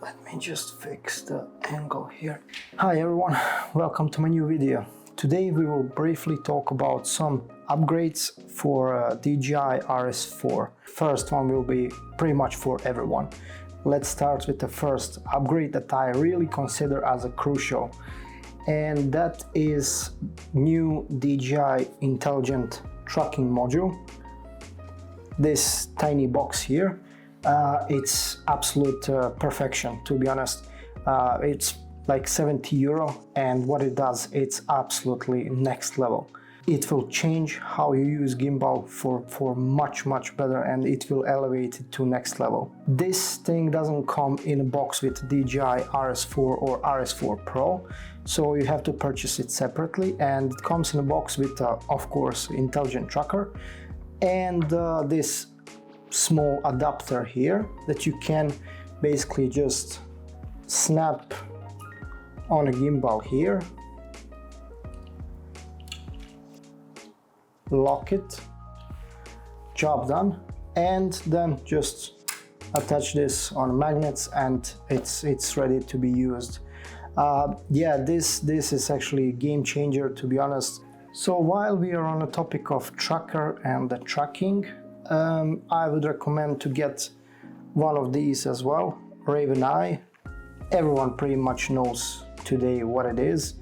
Let me just fix the angle here. Hi everyone, welcome to my new video. Today we will briefly talk about some upgrades for DJI RS4. First one will be pretty much for everyone. Let's start with the first upgrade that I really consider as a crucial, and that is new DJI intelligent tracking module. This tiny box here, it's absolute perfection, to be honest. It's like 70 euro, and what it does, it's absolutely next level. It will change how you use gimbal for much better, and it will elevate it to next level. This thing doesn't come in a box with DJI RS4 or RS4 Pro, so you have to purchase it separately, and it comes in a box with of course intelligent tracker and this small adapter here that you can basically just snap on a gimbal here, lock it, job done, and then just attach this on magnets and it's ready to be used. Yeah, this is actually a game changer, to be honest. So while we are on the topic of tracker and the tracking, I would recommend to get one of these as well, Raven Eye. Everyone pretty much knows today what it is.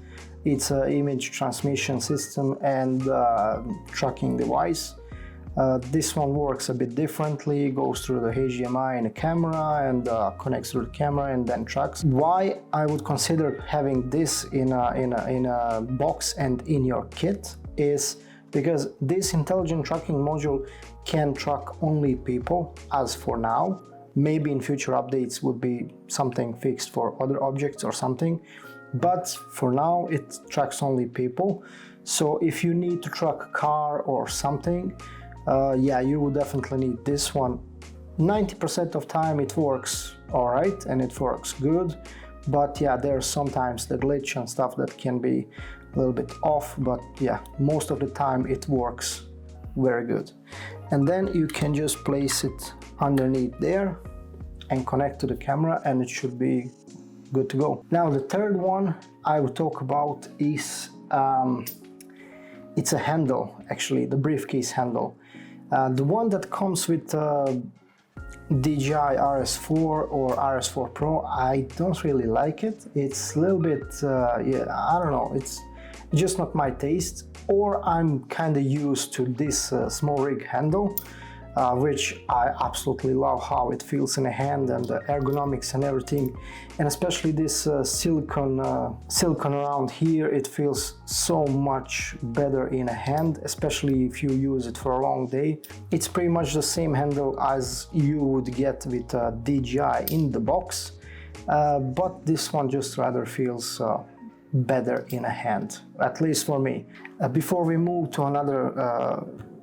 It's an image transmission system and tracking device. This one works a bit differently, goes through the HDMI in the camera and connects through the camera and then tracks. Why I would consider having this in a box and in your kit is because this intelligent tracking module can track only people as for now. Maybe in future updates would be something fixed for other objects or something, but for now it tracks only people. So if you need to track a car or something, yeah, you would definitely need this one. 90% of time it works all right and it works good, but yeah, there's sometimes the glitch and stuff that can be a little bit off, but yeah, most of the time it works very good. And then you can just place it underneath there and connect to the camera, and it should be good to go. Now the third one I would talk about is it's a handle, actually, the briefcase handle. The one that comes with DJI RS4 or RS4 Pro, I don't really like it. It's a little bit, yeah, I don't know, it's just not my taste. Or I'm kind of used to this small rig handle, which I absolutely love how it feels in a hand and the ergonomics and everything. And especially this silicone around here, it feels so much better in a hand, especially if you use it for a long day. It's pretty much the same handle as you would get with DJI in the box, but this one just rather feels better in a hand, at least for me. Before we move to another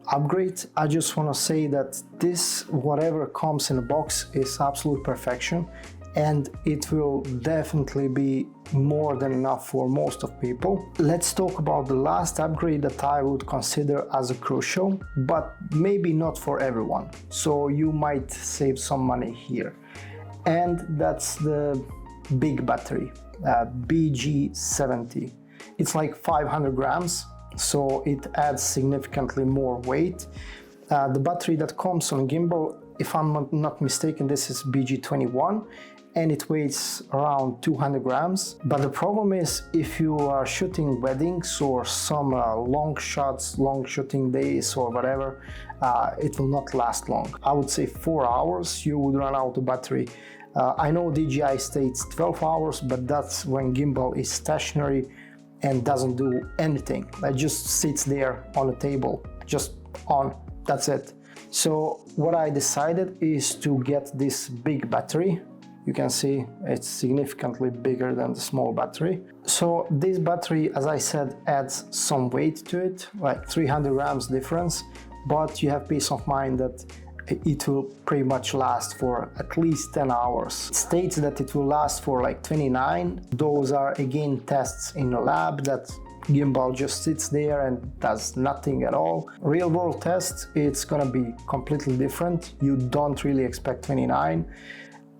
upgrade, I just want to say that this, whatever comes in a box, is absolute perfection, and it will definitely be more than enough for most of people. Let's talk about the last upgrade that I would consider as a crucial, but maybe not for everyone, so you might save some money here, and that's the big battery, BG70. It's like 500 grams, so it adds significantly more weight. The battery that comes on gimbal, if I'm not mistaken, this is BG21, and it weighs around 200 grams. But the problem is, if you are shooting weddings or some long shots, long shooting days or whatever, it will not last long. I would say 4 hours you would run out of battery. I know DJI states 12 hours, but that's when gimbal is stationary and doesn't do anything. It just sits there on the table, just on, that's it. So what I decided is to get this big battery. You can see it's significantly bigger than the small battery. So this battery, as I said, adds some weight to it, like 300 grams difference, but you have peace of mind that it will pretty much last for at least 10 hours. It states that it will last for like 29. Those are again tests in the lab that gimbal just sits there and does nothing at all. Real world test, it's gonna be completely different. You don't really expect 29.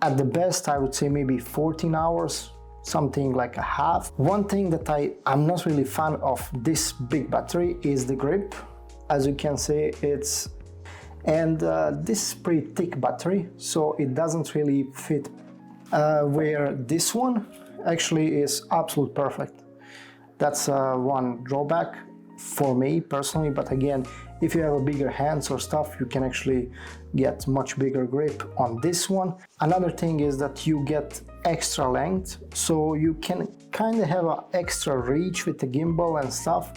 At the best, I would say maybe 14 hours, something like a half. One thing that I'm not really fan of this big battery is the grip. As you can see, this is pretty thick battery, so it doesn't really fit, where this one actually is absolute perfect. That's one drawback for me personally, but again, if you have a bigger hands or stuff, you can actually get much bigger grip on this one. Another thing is that you get extra length, so you can kind of have an extra reach with the gimbal and stuff.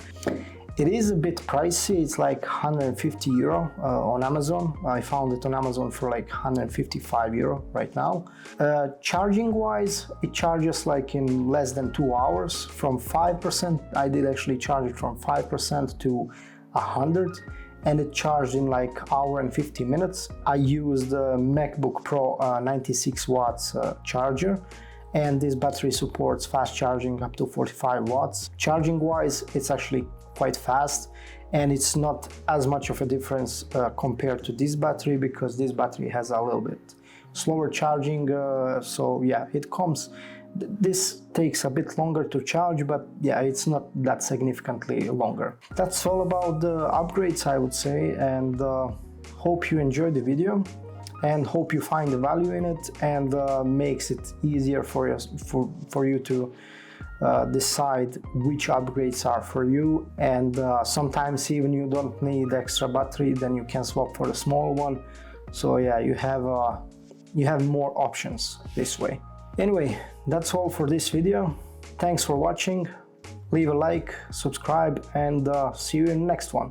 It is a bit pricey, it's like 150 euro on Amazon. I found it on Amazon for like 155 euro right now. Charging wise, it charges like in less than 2 hours from 5%. I did actually charge it from 5% to 100, and it charged in like hour and 50 minutes. I used the MacBook Pro 96 watts charger, and this battery supports fast charging up to 45 watts. Charging wise, it's actually quite fast, and it's not as much of a difference compared to this battery, because this battery has a little bit slower charging, so yeah, this takes a bit longer to charge, but yeah, it's not that significantly longer. That's all about the upgrades, I would say, and hope you enjoyed the video and hope you find the value in it, and makes it easier for you to decide which upgrades are for you. And sometimes even you don't need extra battery, then you can swap for the small one. So yeah, you have more options this way. Anyway, that's all for this video. Thanks for watching. Leave a like, subscribe, and see you in the next one.